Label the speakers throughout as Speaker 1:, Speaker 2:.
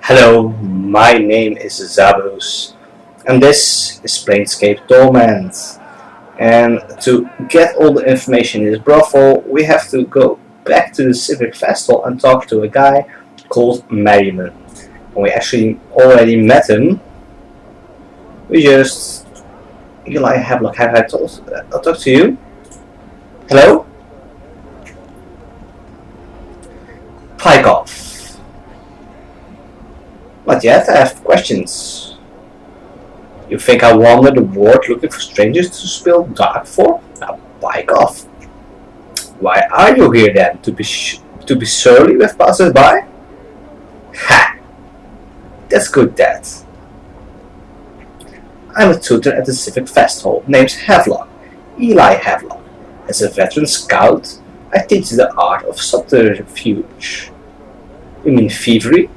Speaker 1: Hello, my name is Zabus, and this is Planescape Torment. And to get all the information in this brothel, we have to go back to the Civic Festival and talk to a guy called Merriman. And we actually already met him. We just... Eli Havelock, have I talked to you? Hello? Pike off. Not yet, I have questions. You think I wander the world looking for strangers to spill dark for? Now bike off. Why are you here then? To be surly with passers-by? Ha! That's good, Dad. I'm a tutor at the Civic Festival, named Havelock, Eli Havelock. As a veteran scout, I teach the art of subterfuge. You mean thievery?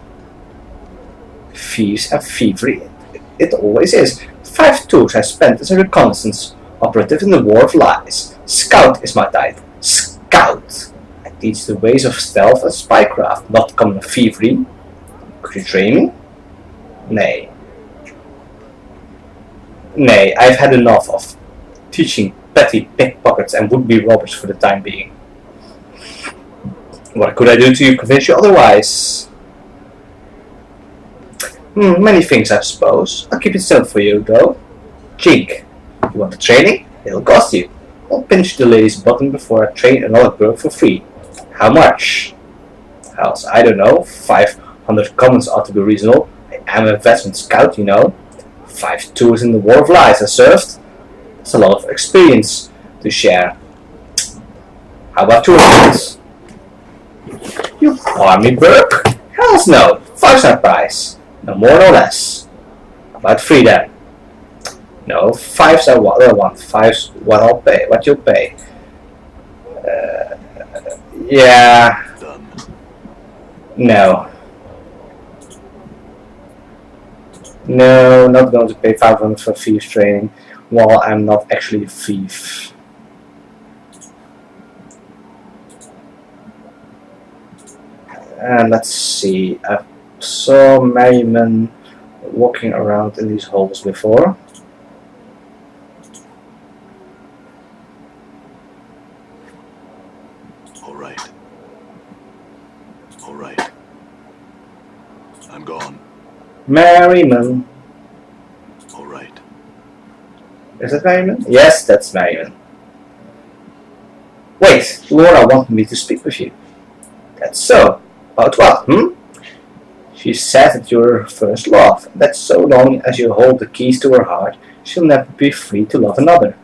Speaker 1: Thieves and thievery, it always is. 5 tours I spent as a reconnaissance operative in the War of Lies. Scout is my title. Scout. I teach the ways of stealth and spycraft, not common thievery. Could you train me? Nay. Nay, I've had enough of teaching petty pickpockets and would-be robbers for the time being. What could I do to convince you otherwise? Many things, I suppose. I'll keep it simple for you, though. Jink. You want the training? It'll cost you. I'll pinch the lady's bottom before I train another girl for free. How much? Else, I don't know. 500 commons ought to be reasonable. I am a veteran scout, you know. 5 tours in the War of Lies I served. That's a lot of experience to share. How about 200? You army Burke? Hells no. 5-star price. No more, no less. About 3 then. No, 5's are what I want. 5's what I'll pay. What you'll pay. Yeah. No. No, not going to pay 500 for thieves training while I'm not actually a thief. And let's see. I saw Merriman walking around in these halls before.
Speaker 2: All right. I'm gone.
Speaker 1: Merriman.
Speaker 2: All right.
Speaker 1: Is that Merriman? Yes, that's Merriman. Wait, Laura wanted me to speak with you. That's so. About what, She said that you're her first love, that so long as you hold the keys to her heart, she'll never be free to love another.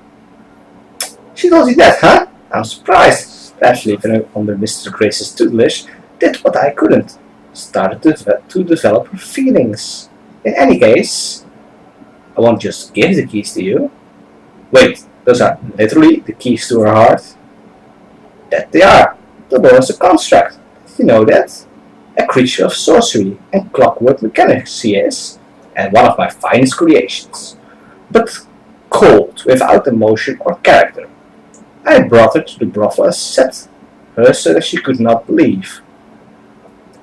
Speaker 1: She told you that, huh? I'm surprised, especially when I, under Mr. Grace's tutelage, did what I couldn't. Started to develop her feelings. In any case, I won't just give the keys to you. Wait, those are literally the keys to her heart? That they are. The door is a construct. Did you know that? A creature of sorcery and clockwork mechanics she is, and one of my finest creations. But cold, without emotion or character. I brought her to the brothel and set her so that she could not leave,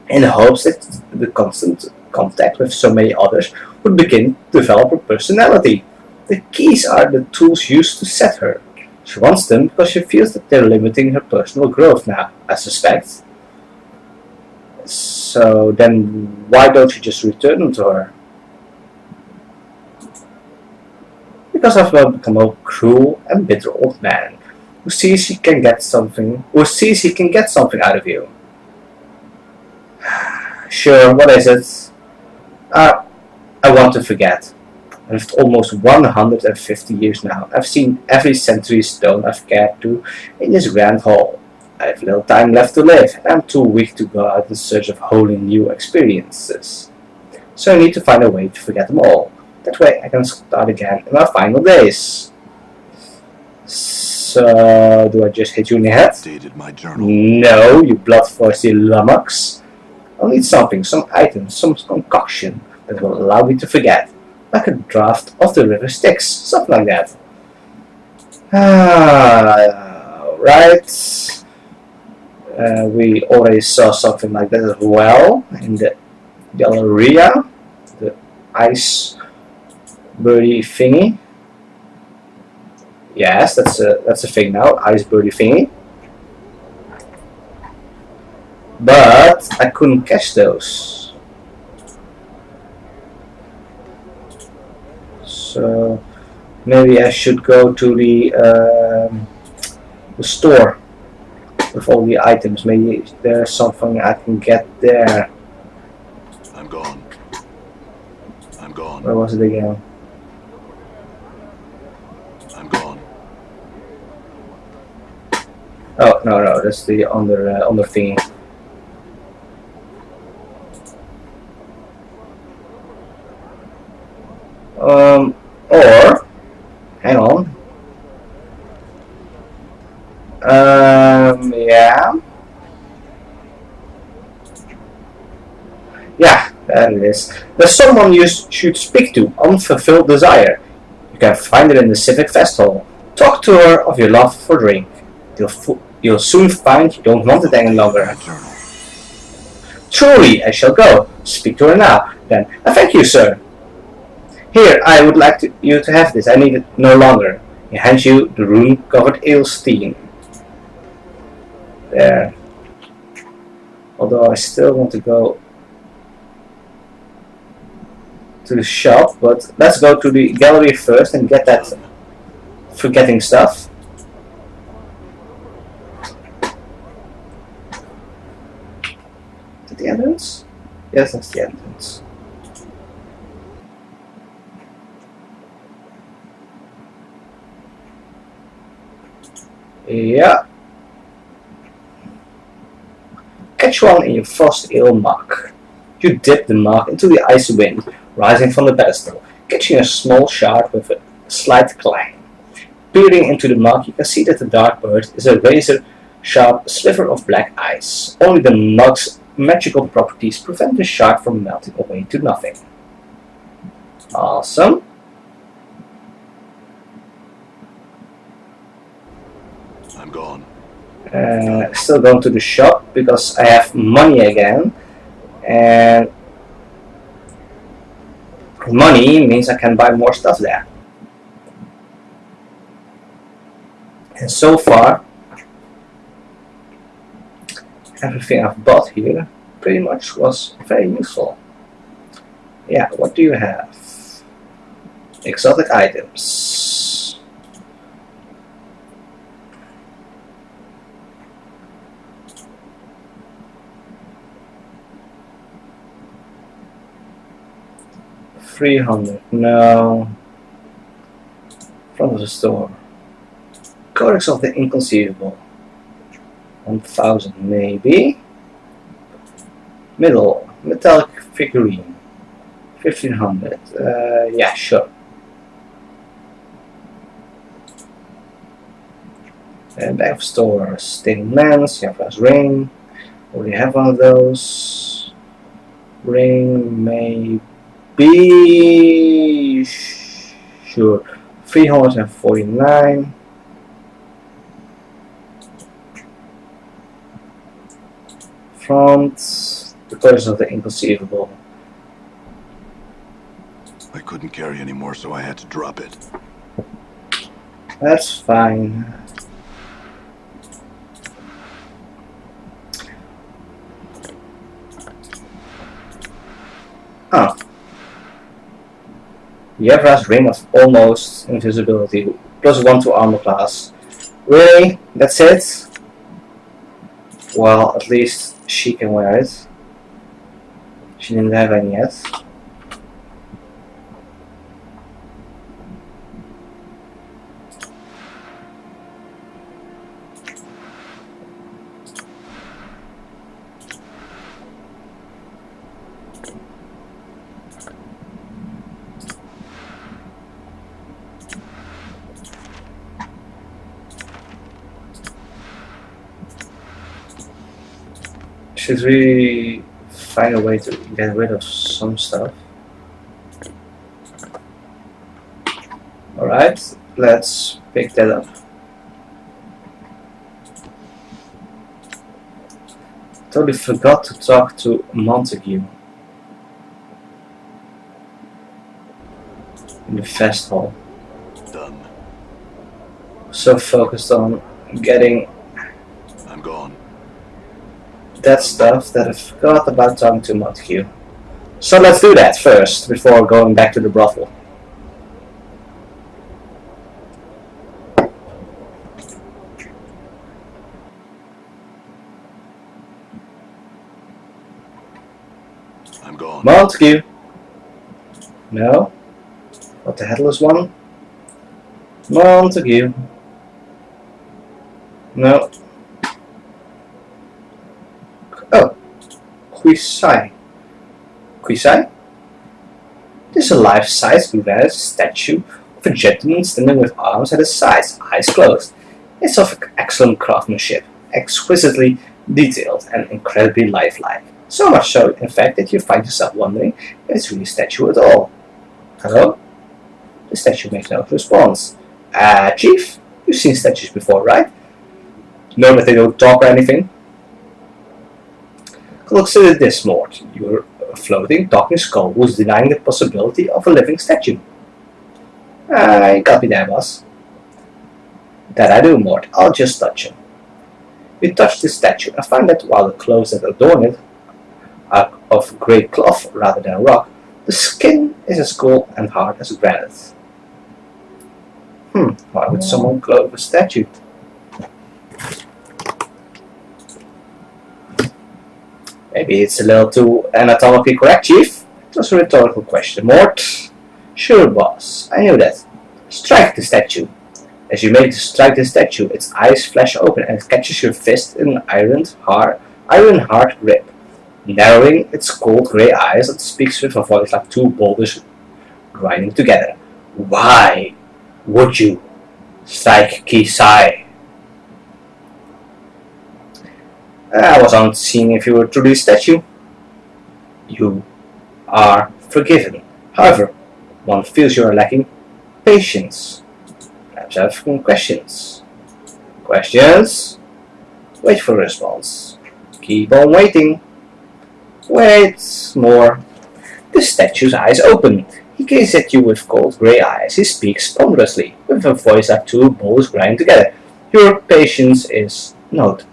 Speaker 1: in the hopes that the constant contact with so many others would begin to develop her personality. The keys are the tools used to set her. She wants them because she feels that they're limiting her personal growth now, I suspect. So then why don't you just return them to her? Because I've become a cruel and bitter old man who sees he can get something out of you. Sure, what is it? I want to forget. I've lived almost 150 years now. I've seen every century stone I've cared to in this grand hall. I have little time left to live, and I'm too weak to go out in search of wholly new experiences. So I need to find a way to forget them all. That way I can start again in my final days. So, do I just hit you in the head?
Speaker 2: My journal.
Speaker 1: No, you bloodthirsty lummox. I'll need something, some item, some concoction that will allow me to forget. Like a draft of the river Styx, something like that. Right. We already saw something like that as well in the Galleria, the ice birdie thingy. Yes, that's a thing now, ice birdie thingy. But I couldn't catch those. So maybe I should go to the store with all the items. Maybe there's something I can get there.
Speaker 2: I'm gone. I'm gone.
Speaker 1: Where was it again?
Speaker 2: I'm gone.
Speaker 1: Oh no, that's the under thingy. Or hang on. Yeah. Yeah, there it is. There's someone you should speak to. Unfulfilled desire. You can find it in the Civic Fest Hall. Talk to her of your love for drink. You'll soon find you don't want it any longer.
Speaker 2: My journal.
Speaker 1: Truly, I shall go. Speak to her now. Then, thank you, sir. Here, I would like you to have this. I need it no longer. He hands you the rune-covered ale steam. There. Although I still want to go to the shop, but let's go to the gallery first and get that forgetting stuff. Is that the entrance? Yes, that's the entrance. Yeah. Catch one in your frost ale mug. You dip the mug into the icy wind, rising from the pedestal, catching a small shard with a slight clang. Peering into the mug, you can see that the dark bird is a razor-sharp sliver of black ice. Only the mug's magical properties prevent the shard from melting away to nothing. Awesome.
Speaker 2: I'm gone.
Speaker 1: Still going to the shop because I have money again, and money means I can buy more stuff there. And so far, everything I've bought here pretty much was very useful. Yeah, what do you have? Exotic items. $300, no. Front of the store. Codex of the Inconceivable. 1,000 maybe. Middle, metallic figurine. 1,500. Yeah, sure. Back of store, stained lens, Jafra's ring. Already have one of those. Ring, maybe. Sure. 349. Front, the Codex of the Inconceivable.
Speaker 2: I couldn't carry anymore, so I had to drop it.
Speaker 1: That's fine. Oh. Yevra's ring of almost invisibility, +1 to armor class. Really? That's it? Well, at least she can wear it. She didn't have any yet. Should we find a way to get rid of some stuff? Alright, let's pick that up. Totally forgot to talk to Montague. in the fest hall.
Speaker 2: Done.
Speaker 1: So focused on getting
Speaker 2: I'm gone.
Speaker 1: that stuff that I forgot about talking to Montague. So let's do that first, before going back to the brothel.
Speaker 2: I'm gone.
Speaker 1: Montague! No? What the headless one? Montague. No. Oh. Quisai. Quisai? This is a life-size granite statue of a gentleman standing with arms at his sides, eyes closed. It's of excellent craftsmanship, exquisitely detailed and incredibly lifelike. So much so, in fact, that you find yourself wondering if it's really a statue at all. Hello? The statue makes no response. Chief? You've seen statues before, right? Know that they don't talk or anything? Consider this, Mort. You're a floating, talking skull who's denying the possibility of a living statue. You got me there, boss. That I do, Mort. I'll just touch him. You touch the statue and find that while the clothes that adorn it are of grey cloth rather than rock, the skin is as cold and hard as granite. Why would someone clothe a statue? Maybe it's a little too anatomically correct, Chief. It was a rhetorical question, Mort. Sure, boss. I knew that. Strike the statue. As you make to strike the statue, its eyes flash open and it catches your fist in an iron-hard grip. Narrowing its cold grey eyes, it speaks with a voice like two boulders grinding together. Why would you strike Kisai? I was on seeing if you were truly a statue. You are forgiven. However, one feels you are lacking patience. Perhaps I have some questions. Questions? Wait for a response. Keep on waiting. Wait more. The statue's eyes open. He gazes at you with cold grey eyes. He speaks ponderously, with a voice like two bowls grinding together. Your patience is noted.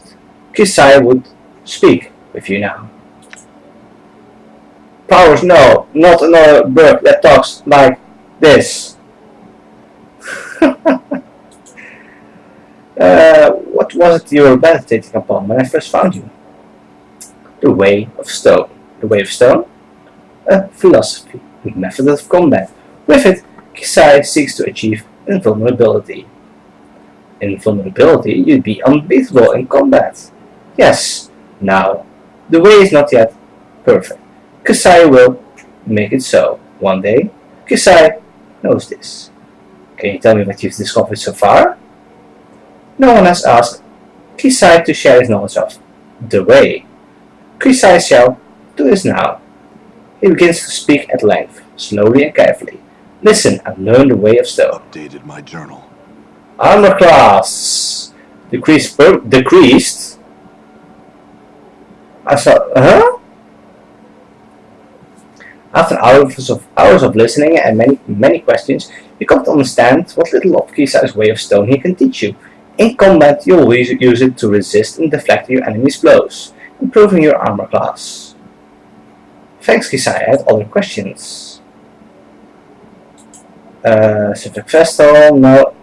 Speaker 1: Kisai would speak with you now. Powers, no, not another bird that talks like this. What was it you were meditating upon when I first found you? The way of stone. The way of stone? A philosophy, a method of combat. With it, Kisai seeks to achieve invulnerability. Invulnerability, you'd be unbeatable in combat. Yes, now, the way is not yet perfect. Kisai will make it so. One day, Kisai knows this. Can you tell me what you've discovered so far? No one has asked Kisai to share his knowledge of the way. Kisai shall do this now. He begins to speak at length, slowly and carefully. Listen and learn the way of stone.
Speaker 2: Updated my journal.
Speaker 1: Armor class decreased. After hours of listening and many questions, you come to understand what little of Kisai's way of stone he can teach you. In combat, you will use it to resist and deflect your enemy's blows, improving your armor class. Thanks, Kisai. I had other questions. Civic Vestal? No.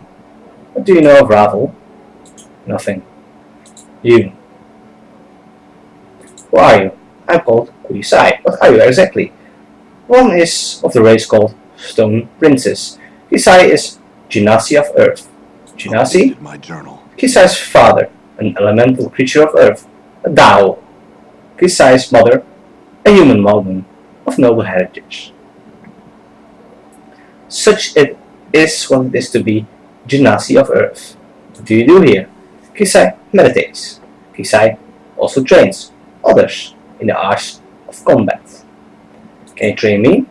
Speaker 1: What do you know of Ravel? Nothing. You. Who are you? I'm called Kisai. What are you exactly? One is of the race called Stone Princess. Kisai is Genasi of Earth. Genasi?
Speaker 2: My journal.
Speaker 1: Kisai's father, an elemental creature of Earth, a Dao. Kisai's mother, a human woman of noble heritage. Such it is what it is to be Genasi of Earth. What do you do here? Kisai meditates. Kisai also trains others in the arts of combat. Can you train me?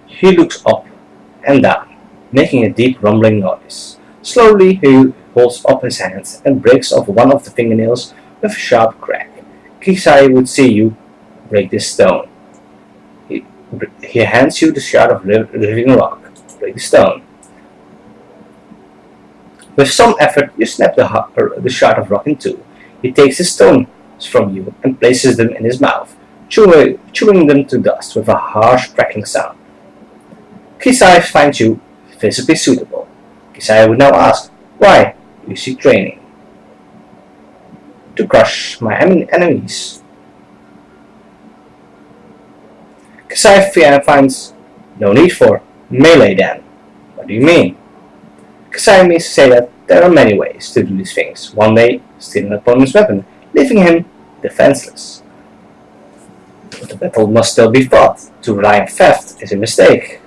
Speaker 1: He looks up and down, making a deep rumbling noise. Slowly he holds up his hands and breaks off one of the fingernails with a sharp crack. Kisai would see you break this stone. He hands you the shard of living rock. Break the stone. With some effort, you snap the shard of rock in two. He takes the stones from you and places them in his mouth, chewing them to dust with a harsh crackling sound. Kisai finds you physically suitable. Kisai would now ask, why do you seek training? To crush my enemies. Kisai finds no need for melee then. What do you mean? Kisai means to say that there are many ways to do these things. One way, steal an opponent's weapon, leaving him defenseless. But the battle must still be fought. To rely on theft is a mistake.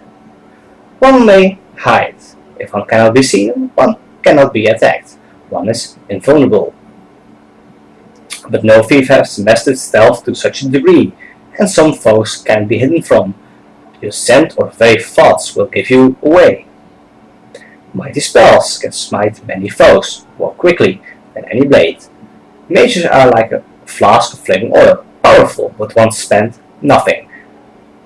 Speaker 1: One may hide. If one cannot be seen, one cannot be attacked. One is invulnerable. But no thief has mastered stealth to such a degree, and some foes can be hidden from. Your scent or very thoughts will give you away. Mighty spells can smite many foes more quickly than any blade. Mages are like a flask of flaming oil, powerful, but once spent, nothing.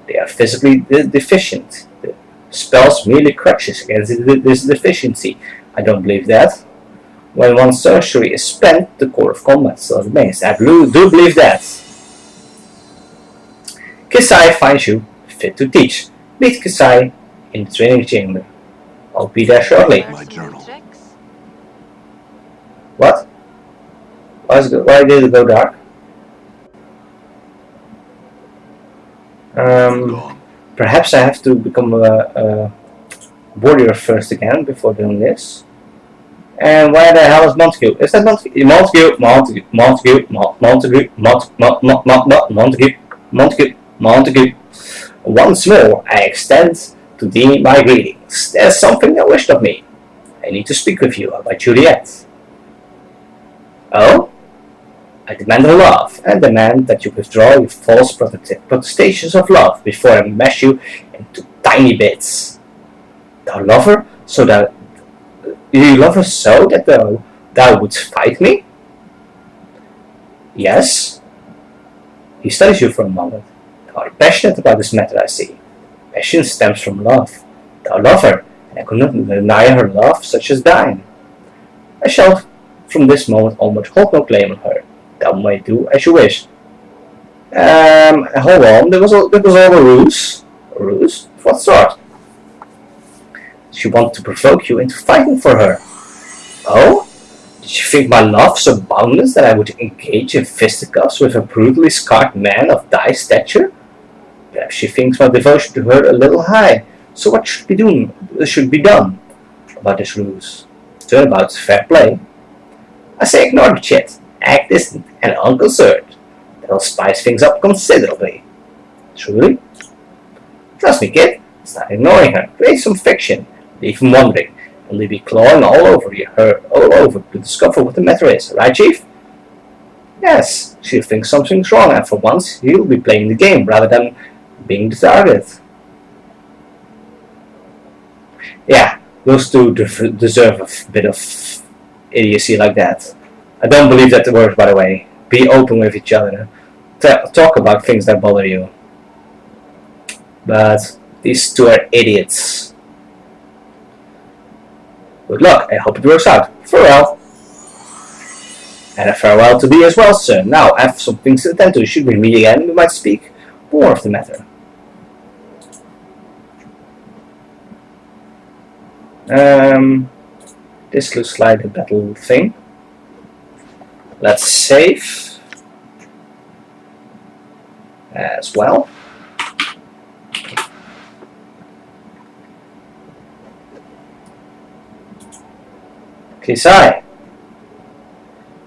Speaker 1: They are physically deficient. The spells merely crutches against this deficiency. I don't believe that. When one's sorcery is spent, the core of combat still remains. I do believe that. Kisai finds you fit to teach. Meet Kisai in the training chamber. I'll be there shortly.
Speaker 2: My journal.
Speaker 1: What? Why did it go dark?
Speaker 2: Gone.
Speaker 1: Perhaps I have to become a warrior first again before doing this. And where the hell is Montague? Is that Montague? Montague. Once more, I extend to thee my greetings. There's something thou wished of me. I need to speak with you about Juliet. Oh? I demand her love, and demand that you withdraw your false protestations of love before I mash you into tiny bits. Thou love her so that you love her so that thou wouldst fight me? Yes. He studies you for a moment. Thou art passionate about this matter, I see. Passion stems from love. Thou love her, and I could not deny her love such as thine. I shall from this moment onward hold no claim on her. Thou may do as you wish. Hold on, there was all a ruse. A ruse? Of what sort? She wanted to provoke you into fighting for her. Oh? Did she think my love so boundless that I would engage in fisticuffs with a brutally scarred man of thy stature? Perhaps she thinks my devotion to her a little high. So what should be done about this ruse? Turnabout's fair play. I say ignore the shit. Act distant and unconcerned. That'll spice things up considerably. Truly? Trust me, kid. Start ignoring her. Create some fiction. Leave him wondering. And leave me clawing all over to discover what the matter is. Right, Chief? Yes. She'll think something's wrong, and for once he'll be playing the game rather than being the target. Yeah, those two deserve a bit of idiocy like that. I don't believe that works, by the way. Be open with each other. Talk about things that bother you. But these two are idiots. Good luck. I hope it works out. Farewell. And a farewell to thee as well, sir. Now, I have some things to attend to. Should we meet again, we might speak more of the matter. This looks like a battle thing. Let's save as well. Kisai,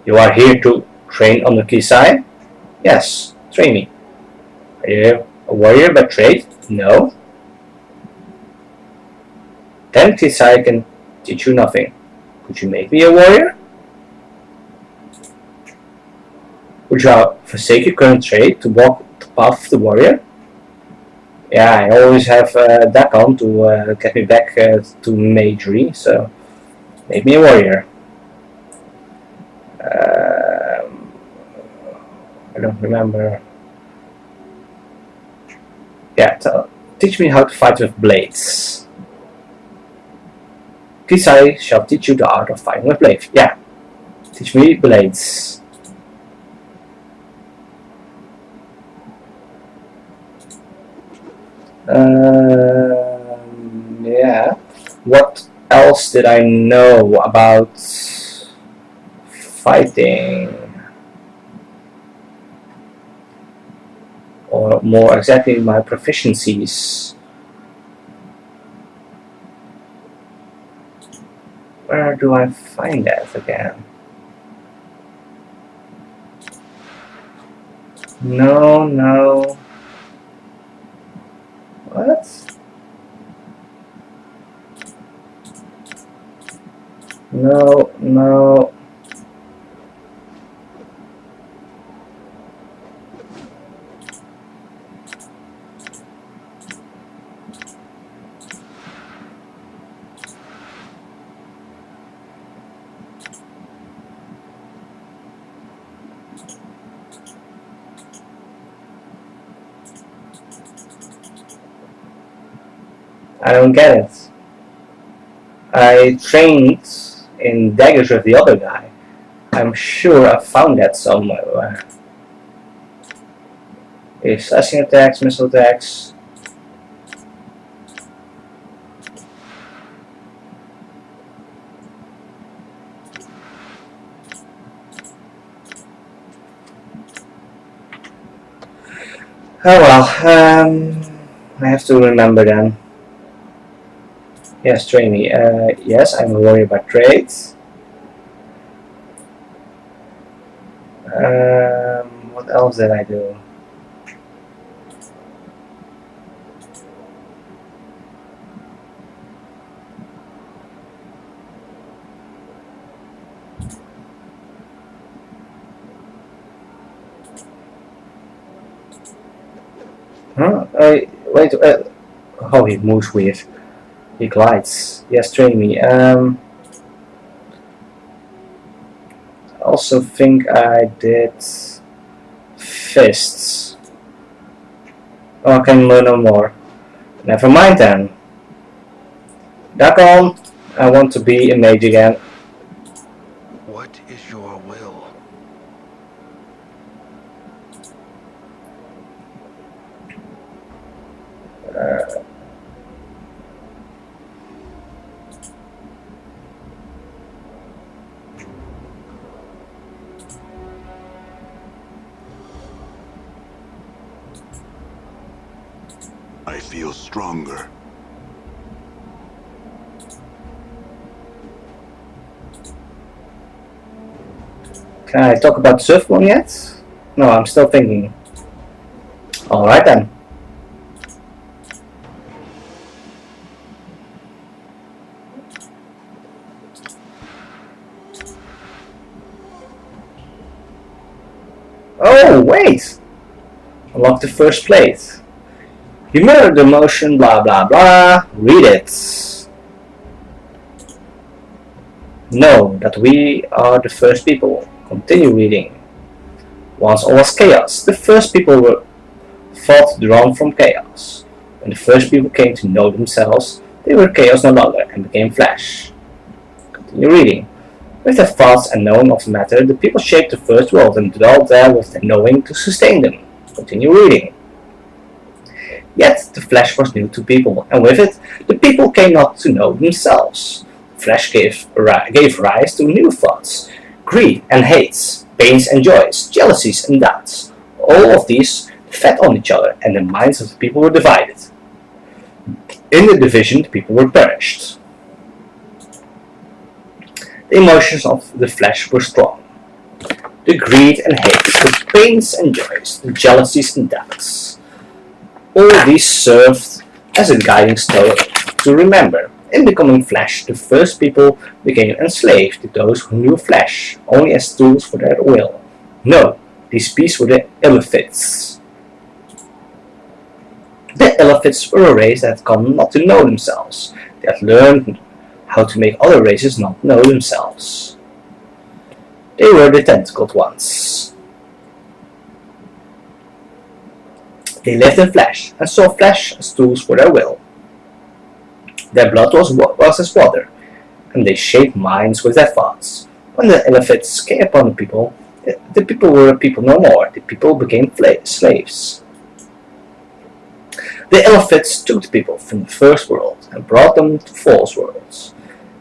Speaker 1: you are here to train under Kisai? Yes, train me. Are you a warrior by trade? No. Then Kisai can teach you nothing. Could you make me a warrior? Would you forsake your current trade to walk the path of the warrior? Yeah, I always have that on to get me back to magery, so make me a warrior. I don't remember. Yeah, teach me how to fight with blades. Kisai shall teach you the art of fighting with blades. Yeah, teach me blades. Yeah. What else did I know about fighting? Or more exactly, my proficiencies. Where do I find that again? No, no. What? No, no. I don't get it. I trained in daggers with the other guy. I'm sure I found that somewhere. Slashing attacks, missile attacks. Oh well, I have to remember then. Yes, train me. Yes, I'm a warrior by trade. What else did I do? Huh? Wait. Oh, he moves weird. He glides. Yes, train me. I also think I did fists. Oh, I can learn no more. Never mind then. Duck on. I want to be a mage again.
Speaker 3: What is your will?
Speaker 2: I feel stronger.
Speaker 1: Can I talk about the surf one yet? No, I'm still thinking. Alright then. Oh, wait! Unlock the first plate. You mirror the motion, blah blah blah. Read it. Know that we are the first people. Continue reading. Once all was chaos. The first people were fought drawn from chaos. When the first people came to know themselves, they were chaos no longer and became flesh. Continue reading. With their thoughts and knowing of matter, the people shaped the first world and dwelt there with their knowing to sustain them. Continue reading. Yet the flesh was new to people, and with it, the people came not to know themselves. Flesh gave rise to new thoughts, greed and hates, pains and joys, jealousies and doubts. All of these fed on each other, and the minds of the people were divided. In the division, the people were perished. The emotions of the flesh were strong. The greed and hate, the pains and joys, the jealousies and doubts. All these served as a guiding stone to remember. In becoming flesh, the first people became enslaved to those who knew flesh only as tools for their will. No, these beasts were the Illithids. The Illithids were a race that had come not to know themselves. They had learned how to make other races not know themselves. They were the tentacled ones. They lived in flesh, and saw flesh as tools for their will. Their blood was as water, and they shaped minds with their thoughts. When the Illithids came upon the people were people no more. The people became slaves. The Illithids took the people from the first world and brought them to false worlds.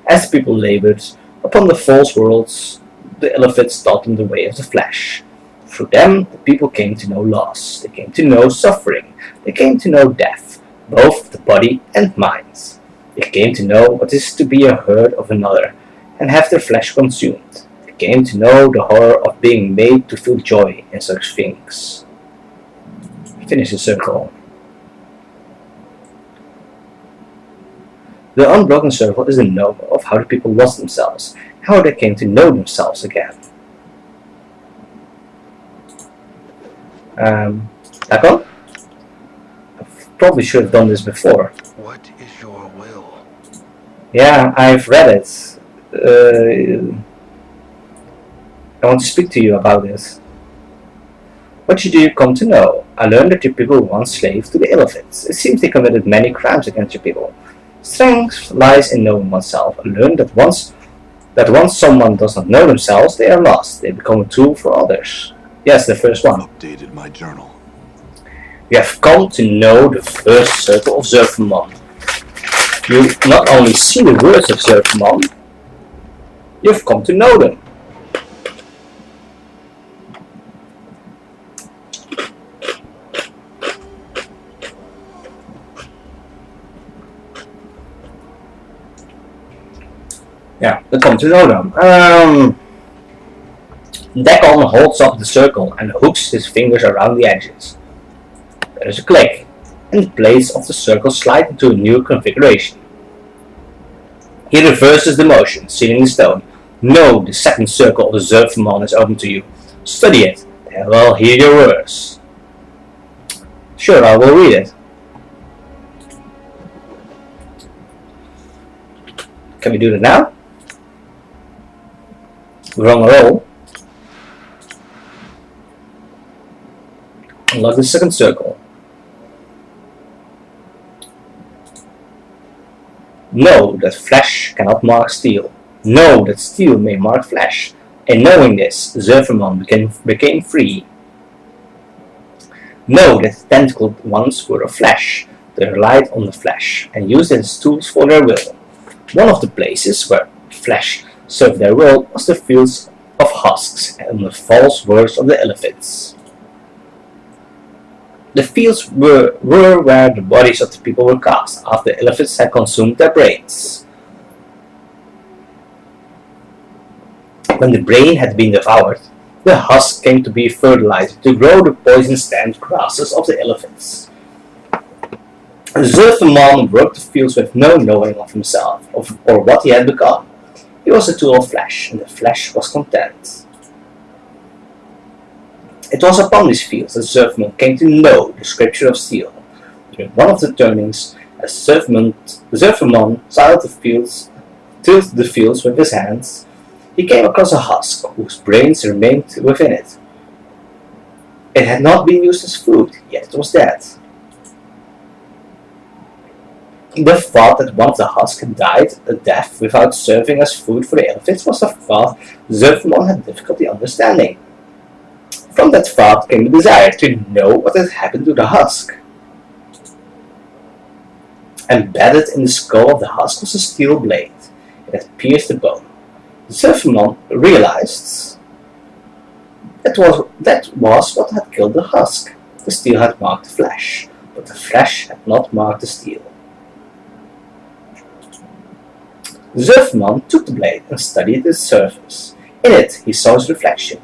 Speaker 1: As the people labored upon the false worlds, the Illithids taught them the way of the flesh. Through them, the people came to know loss. They came to know suffering. They came to know death, both the body and mind. They came to know what it is to be a herd of another and have their flesh consumed. They came to know the horror of being made to feel joy in such things. Finish the circle. The unbroken circle is the novel of how the people lost themselves, how they came to know themselves again. That one? I probably should have done this before.
Speaker 3: What is your will?
Speaker 1: Yeah, I've read it. I want to speak to you about it. What do you come to know? I learned that your people were once slaves to the Illithids. It seems they committed many crimes against your people. Strength lies in knowing oneself. I learned that once someone does not know themselves, they are lost. They become a tool for others. Yes, the first one.
Speaker 2: Updated my journal.
Speaker 1: You have come to know the first circle of Zerfamon. You not only see the words of Zerfamon, you have come to know them. Yeah, you come to know them. Dekon holds up the circle and hooks his fingers around the edges. There is a click, and the blades of the circle slide into a new configuration. He reverses the motion, sealing the stone. No, the second circle of the Zerfamon is open to you. Study it, they will hear your words. Sure, I will read it. Can we do that now? We're on a roll. Unlock the second circle. Know that flesh cannot mark steel. Know that steel may mark flesh. And knowing this, Zerfamon became free. Know that the tentacled ones were of flesh. They relied on the flesh and used it as tools for their will. One of the places where flesh served their will was the fields of husks and the false words of the Illithids. The fields were where the bodies of the people were cast after the Illithids had consumed their brains. When the brain had been devoured, the husk came to be fertilized to grow the poison-stained grasses of the Illithids. Zerfamon worked the fields with no knowing of himself or what he had become. He was a tool of flesh, and the flesh was content. It was upon these fields that Zerfamon came to know the scripture of steel. During one of the turnings, as Zerfamon tilled the fields with his hands, he came across a husk whose brains remained within it. It had not been used as food, yet it was dead. The thought that one of the husks had died a death without serving as food for the Illithids was a thought Zerfamon had difficulty understanding. From that thought came the desire to know what had happened to the husk. Embedded in the skull of the husk was a steel blade. It had pierced the bone. Zerfamon realized that was what had killed the husk. The steel had marked the flesh, but the flesh had not marked the steel. Zerfamon took the blade and studied its surface. In it he saw his reflection.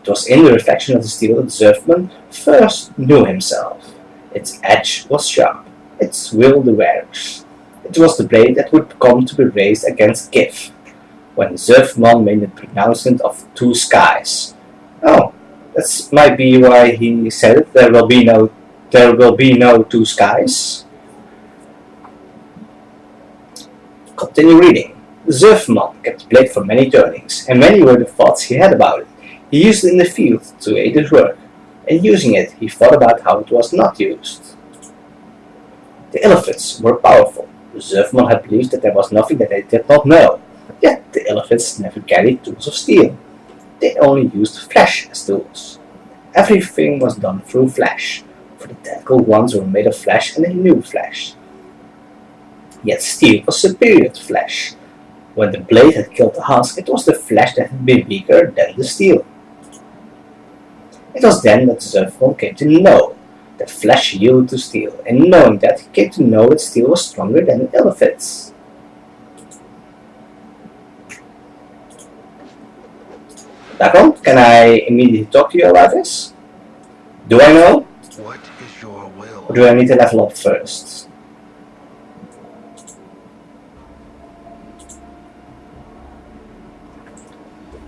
Speaker 1: It was in the reflection of the steel that Zerfamon first knew himself. Its edge was sharp, its will the wearer's. It was the blade that would come to be raised against Gif, when Zerfamon made the pronouncement of two skies. Oh, that might be why he said there will be no two skies. Continue reading. Zerfamon kept the blade for many turnings, and many were the thoughts he had about it. He used it in the field to aid his work. and using it, he thought about how it was not used. The Illithids were powerful. Zerfman had believed that there was nothing that they did not know. Yet the Illithids never carried tools of steel. They only used flesh as tools. Everything was done through flesh, for the tentacle ones were made of flesh and they knew flesh. Yet steel was superior to flesh. When the blade had killed the husk, it was the flesh that had been weaker than the steel. It was then that Zerfman came to know that flesh yielded to steel, and knowing that, he came to know that steel was stronger than the Illithids. Dagon, can I immediately talk to you about this? Do I know?
Speaker 3: What is your will?
Speaker 1: Or do I need to level up first?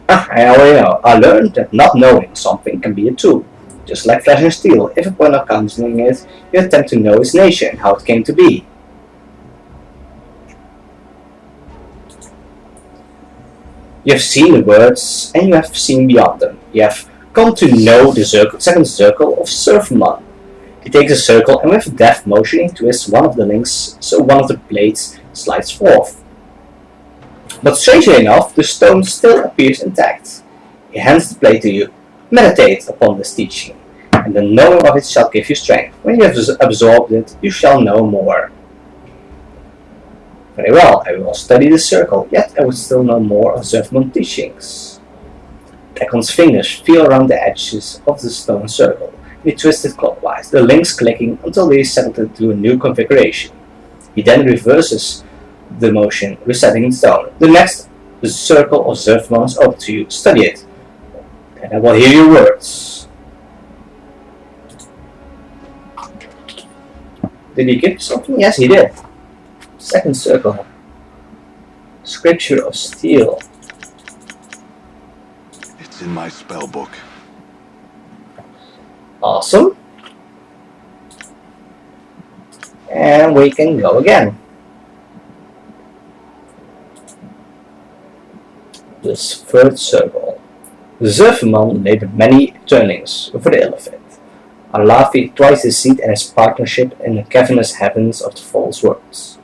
Speaker 1: I already know. I learned that not knowing something can be a tool. Just like flesh and steel, if upon encountering it, you attempt to know its nature and how it came to be. You have seen the words, and you have seen beyond them. You have come to know the second circle of Surfman. He takes a circle and with a deft motion he twists one of the links so one of the blades slides forth. But strangely enough, the stone still appears intact. He hands the blade to you. Meditate upon this teaching, and the knowing of it shall give you strength. When you have absorbed it, you shall know more. Very well, I will study the circle, yet I would still know more of Zerfman's teachings. Dagon's fingers feel around the edges of the stone circle, and he twisted clockwise, the links clicking until they settled into a new configuration. He then reverses the motion, resetting the stone. The next circle of Zerfman is open to you. Study it, and I will hear your words. Did he give you something? Yes, he did. Second circle. Scripture of Steel.
Speaker 2: It's in my spell book.
Speaker 1: Awesome. And we can go again. This third circle. Zerfman labored many turnings for the Illithid. Alafi twice his seat and his partnership in the cavernous heavens of the false worlds.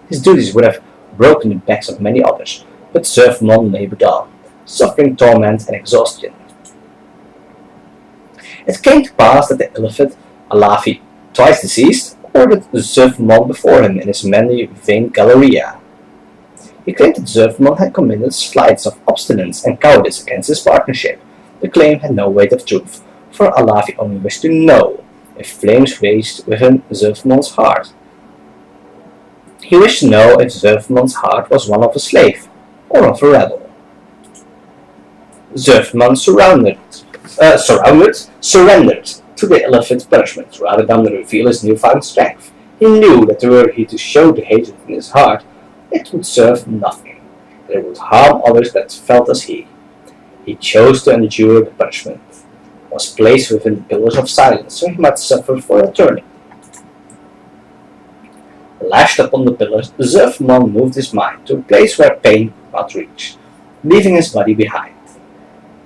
Speaker 1: His duties would have broken the backs of many others, but Zerfman labored on, suffering torment and exhaustion. It came to pass that the Illithid, Alafi, twice deceased, ordered Zerfman before him in his many vain Galleria. He claimed that Zerfman had committed flights of obstinance and cowardice against his partnership. The claim had no weight of truth, for Alafi only wished to know if flames raged within Zerfman's heart. He wished to know if Zerfman's heart was one of a slave or of a rebel. Zerfman surrendered to the Illithid punishment rather than reveal his newfound strength. He knew that were he to show the hatred in his heart, it would serve nothing, and it would harm others that felt as he. He chose to endure the punishment, was placed within the pillars of silence, so he might suffer for eternity. Lashed upon the pillars, Zerfman moved his mind to a place where pain could not reach, leaving his body behind.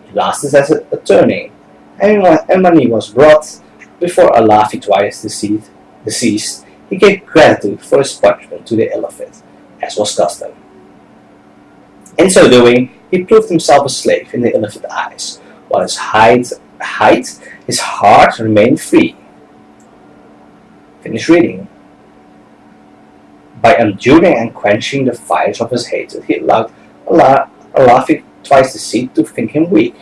Speaker 1: He lasted as a turning, and when he was brought before Alafi twice deceased, he gave gratitude for his punishment to the Illithid, as was custom. In so doing, he proved himself a slave in the Illithid eyes, while his his heart remained free. Finish reading. By enduring and quenching the fires of his hatred, he allowed Alafi twice deceased to think him weak.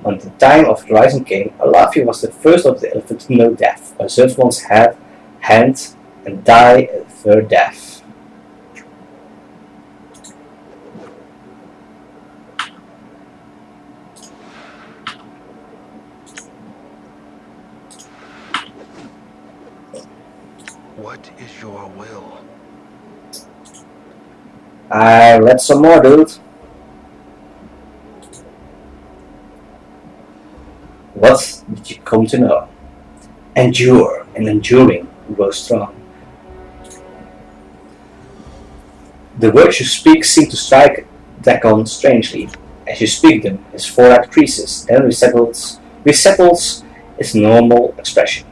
Speaker 1: When the time of the rising came, Alafi was the first of the Illithid to know death, by Zerfman's hand, and die a third death.
Speaker 3: What is your will?
Speaker 1: I read some more, dude. What did you come to know? Endure, and enduring, grow strong. The words you speak seem to strike Dagon strangely. As you speak them, his forehead creases, then resettles its normal expression.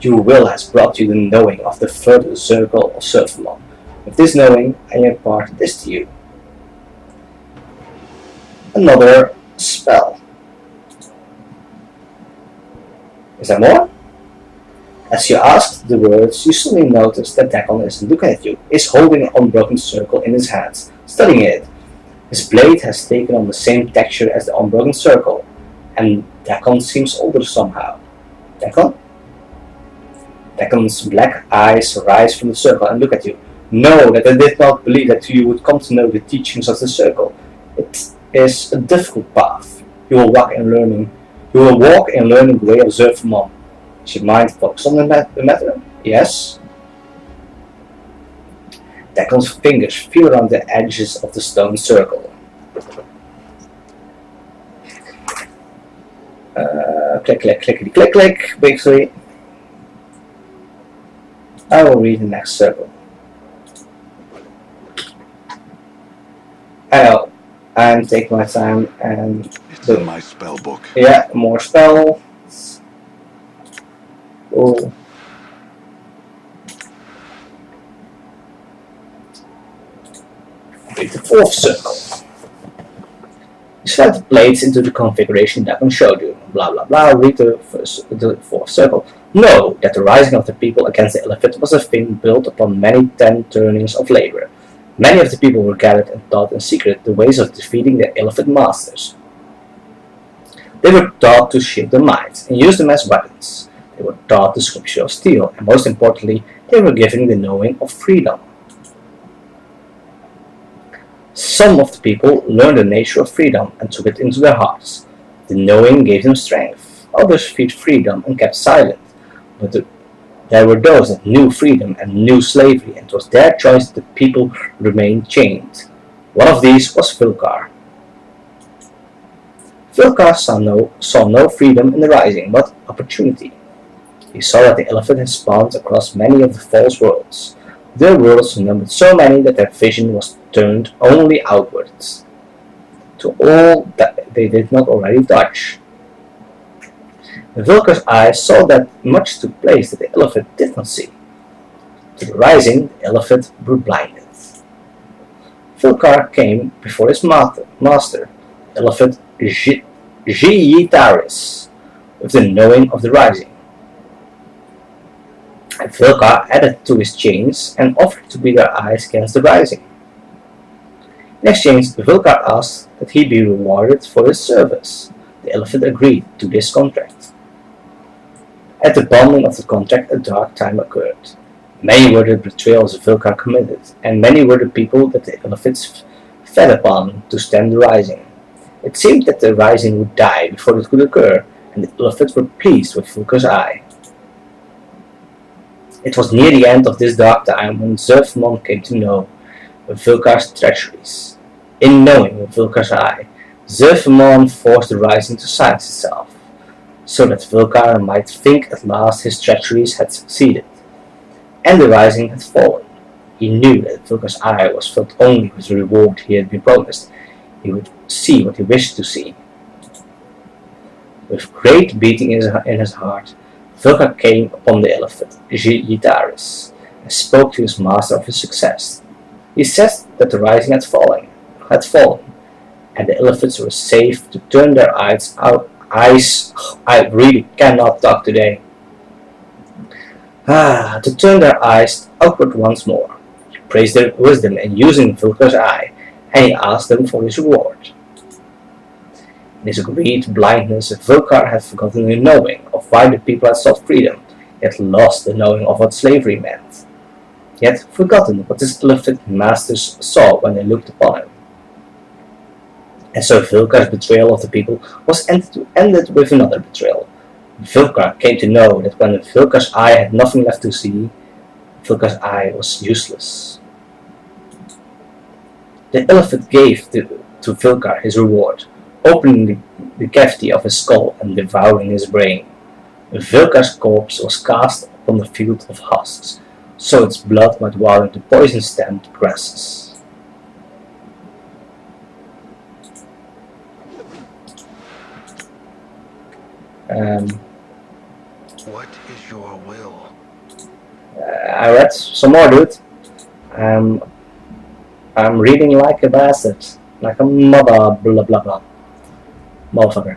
Speaker 1: Your will has brought you the knowing of the third circle of Surfmon. With this knowing, I impart this to you. Another spell. Is there more? As you asked the words, you suddenly notice that Dakon is looking at you, is holding an unbroken circle in his hands, studying it. His blade has taken on the same texture as the unbroken circle, and Dakon seems older somehow. Dakon? Dakon's black eyes rise from the circle and look at you. Know that I did not believe that you would come to know the teachings of the circle. It is a difficult path. You will walk in learning the way of Zerfmon. Is your mind focused on the matter? Yes. Dakon's fingers feel around the edges of the stone circle. Click, click, clickety, click, click, basically. I will read the next circle. And take my time and
Speaker 2: It's in my spell book.
Speaker 1: Yeah, more spells. Oh. Read the fourth circle. You slide the plates into the configuration that can show you. Blah blah blah. Read the fourth circle. Know that the rising of the people against the Illithid was a thing built upon many 10 turnings of labor. Many of the people were gathered and taught in secret the ways of defeating their Illithid masters. They were taught to shield their minds and use them as weapons. They were taught the scripture of steel, and most importantly, they were given the knowing of freedom. Some of the people learned the nature of freedom and took it into their hearts. The knowing gave them strength. Others feared freedom and kept silent. But there were those that knew freedom and knew slavery, and it was their choice that the people remained chained. One of these was Vilkar. Vilkar saw no freedom in the rising, but opportunity. He saw that the Illithid had spawned across many of the false worlds. Their worlds numbered so many that their vision was turned only outwards, to all that they did not already touch. Vilkar's eyes saw that much took place that the Illithid did not see. To the rising, the Illithid were blinded. Vilkar came before his master, Illithid Jiyitaris, with the knowing of the rising. And Vilkar added to his chains and offered to be their eyes against the rising. In exchange, Vilkar asked that he be rewarded for his service. The Illithid agreed to this contract. At the bonding of the contract, a dark time occurred. Many were the betrayals Vilkar committed, and many were the people that the Illithids fed upon to stem the rising. It seemed that the rising would die before it could occur, and the Illithids were pleased with Vilkar's eye. It was near the end of this dark time when Zerfmon came to know of Vilkar's treacheries. In knowing of Vilkar's eye, Zerfmon forced the rising to silence itself, so that Vilkar might think at last his treacheries had succeeded, and the rising had fallen. He knew that Vilkar's eye was filled only with the reward he had been promised. He would see what he wished to see. With great beating in his heart, Vilkar came upon the Illithid, Jiyitaris, and spoke to his master of his success. He said that the rising had fallen, and the Illithids were safe to turn their eyes out. I really cannot talk today. To turn their eyes outward once more. He praised their wisdom in using Vilkar's eye, and he asked them for his reward. In his great blindness, Vilkar had forgotten the knowing of why the people had sought freedom, yet lost the knowing of what slavery meant. He had forgotten what his Illithid masters saw when they looked upon him. And so Vilkar's betrayal of the people was ended with another betrayal. Vilkar came to know that when Vilkar's eye had nothing left to see, Vilkar's eye was useless. The Illithid gave to Vilkar his reward, opening the cavity of his skull and devouring his brain. Vilkar's corpse was cast upon the field of husks, so its blood might water the poison-stamped grasses.
Speaker 3: What is your will?
Speaker 1: I read some more, dude. Um, I'm reading like a bastard, like a mother, blah blah blah, motherfucker.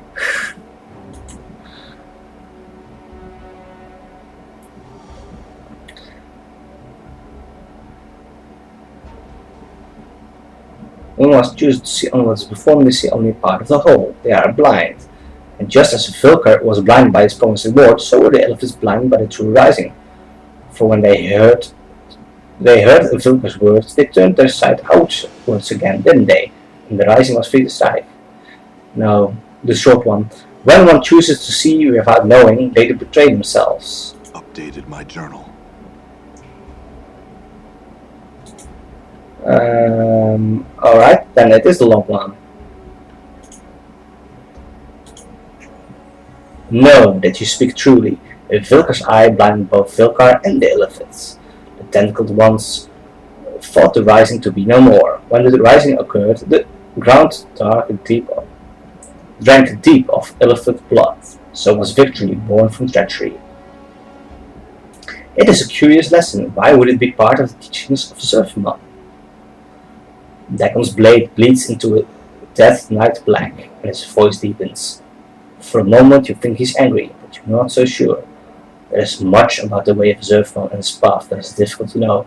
Speaker 1: One must choose to see onwards before they see only part of the whole. They are blind. And just as Vilker was blind by his promised reward, so were the elephants blind by the true rising. For when they heard Vilker's words, they turned their sight outwards again, didn't they? And the rising was free to strive. No, the short one. When one chooses to see without knowing, they betray themselves.
Speaker 2: Updated my journal.
Speaker 1: Alright, then it is the long one. Know that you speak truly. Vilkar's eye blinded both Vilkar and the elephants. The tentacled ones thought the rising to be no more. When the rising occurred, the ground drank deep of elephant blood. So was victory born from treachery. It is a curious lesson. Why would it be part of the teachings of Zerfman? Dagon's blade bleeds into a death night black, and his voice deepens. For a moment you think he's angry, but you're not so sure. There is much about the way of Zerfman and his path that is difficult to know.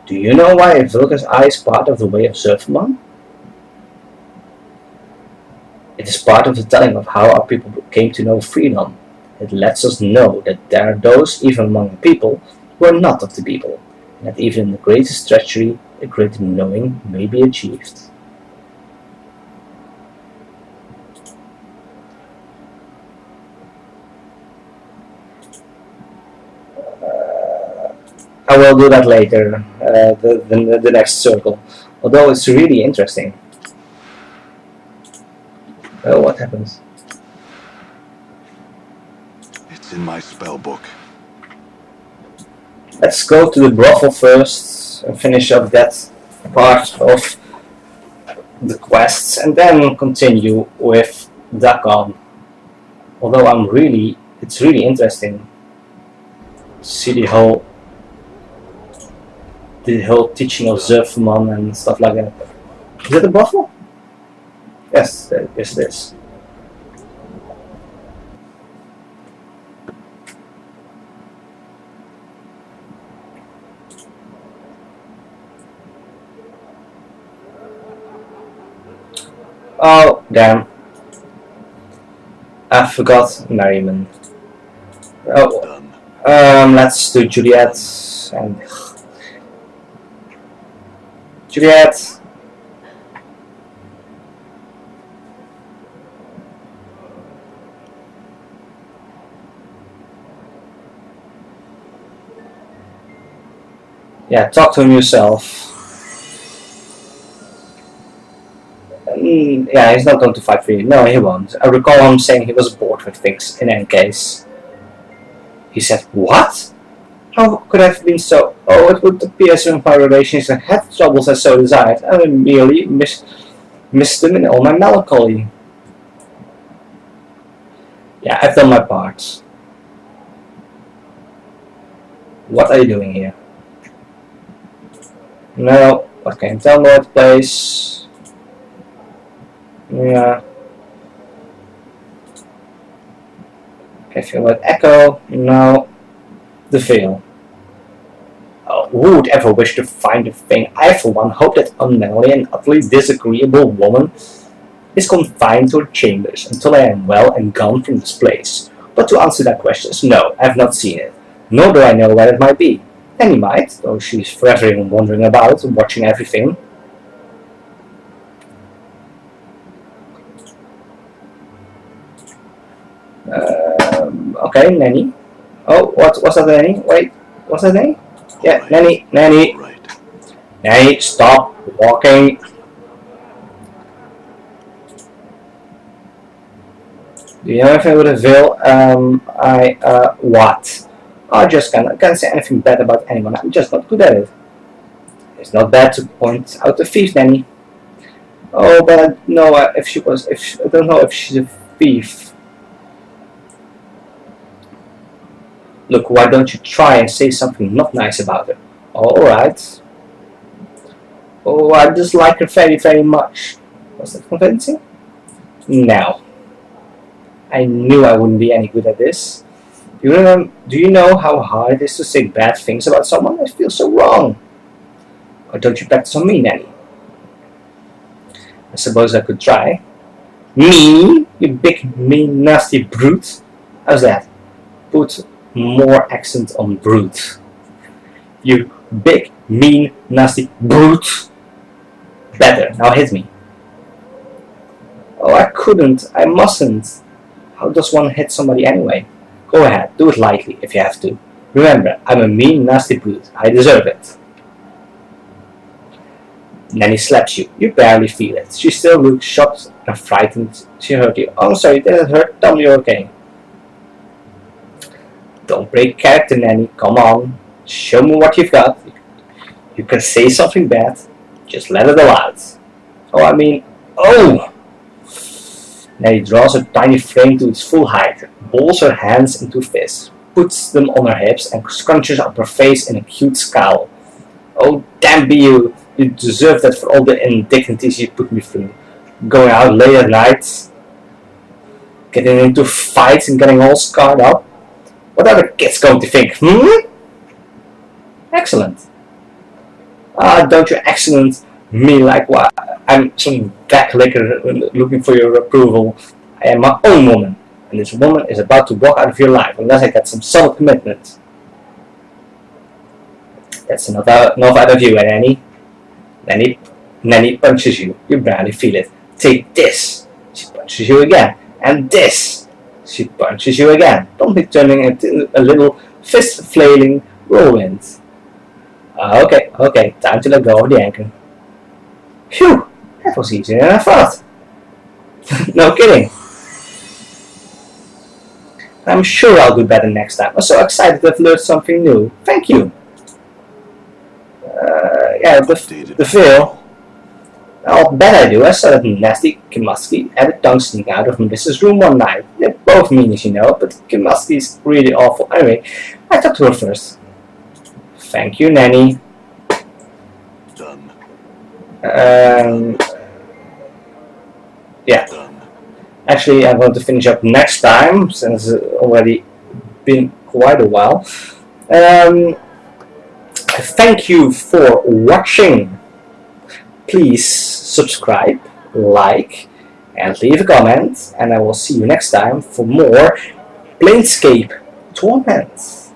Speaker 1: Do you know why Vilker's eye is part of the way of Zerfman? It is part of the telling of how our people came to know freedom. It lets us know that there are those, even among the people, who are not of the people, and that even in the greatest treachery, a greater knowing may be achieved. I will do that later, the next circle, although it's really interesting. Oh, what happens?
Speaker 2: It's in my spell book.
Speaker 1: Let's go to the brothel first and finish up that part of the quests, and then continue with Dagon. Although it's really interesting to see the whole teaching of Zerfman and stuff like that. Is it a brothel? Yes, yes it is. Oh, damn. I forgot Merriman. Oh, let's do Juliet and Juliet. Yeah, talk to him yourself. Yeah, he's not going to fight for you. No, he won't. I recall him saying he was bored with things, in any case. He said, what? How could I have been so... Oh, it would appear as if my relations had troubles I so desired, and I merely missed them in all my melancholy. Yeah, I've done my part. What are you doing here? No, what can you tell me about the place? Yeah. Anything about Echo? No. The Veil. Oh, who would ever wish to find the thing? I, for one, hope that unmanly and utterly disagreeable woman is confined to her chambers until I am well and gone from this place. But to answer that question, no, I have not seen it. Nor do I know where it might be. Any might, though she's forever wandering about, watching everything. Okay, Nanny. Oh, what's that, Nanny? Wait, what's that, Nanny? Yeah, right. Nanny.
Speaker 2: Right.
Speaker 1: Nanny, stop walking. Do you know anything about the Veil? What? I just can't say anything bad about anyone. I'm just not good at it. It's not bad to point out the thief, Nanny. Oh, but I don't know if she's a thief. Look, why don't you try and say something not nice about her? Alright. Oh, I dislike her very, very much. Was that convincing? No. I knew I wouldn't be any good at this. Do you know how hard it is to say bad things about someone? I feel so wrong. Or don't you practice on me, Nanny? I suppose I could try. Me? You big, mean, nasty brute? How's that? Put more accent on brute. You big, mean, nasty brute. Better. Now hit me. Oh, I couldn't. I mustn't. How does one hit somebody anyway? Go ahead. Do it lightly if you have to. Remember, I'm a mean, nasty brute. I deserve it. Nanny slaps you. You barely feel it. She still looks shocked and frightened. She hurt you. Oh, sorry, it didn't hurt. Tell me you're okay. Don't break character, Nanny. Come on. Show me what you've got. You can say something bad. Just let it all out. Oh, I mean, oh! Nanny draws her tiny frame to its full height, balls her hands into fists, puts them on her hips, and scrunches up her face in a cute scowl. Oh, damn be you! You deserve that for all the indignities you put me through. Going out late at night, getting into fights and getting all scarred up. What are the kids going to think, Excellent. Don't you excellent me like what? I'm some backlicker looking for your approval. I am my own woman, and this woman is about to walk out of your life unless I get some solid commitment. That's enough out of you, Nanny. Nanny punches you. You barely feel it. Take this. She punches you again. And this. She punches you again. Don't be turning into a little fist-flailing whirlwind. Okay. Time to let go of the anchor. Phew. That was easier than I thought. No kidding. I'm sure I'll do better next time. I'm so excited to have learned something new. Thank you. The veil. I'll bet I do. I saw that nasty Kimaski had a tongue sneak out of Melissa's room one night. They're both mean, as you know, but Kimaski's really awful. Anyway, I talked to her first. Thank you, Nanny.
Speaker 2: Done.
Speaker 1: Yeah.
Speaker 2: Done.
Speaker 1: Actually, I'm going to finish up next time, since it's already been quite a while. Thank you for watching. Please subscribe, like, and leave a comment, and I will see you next time for more Planescape Torment.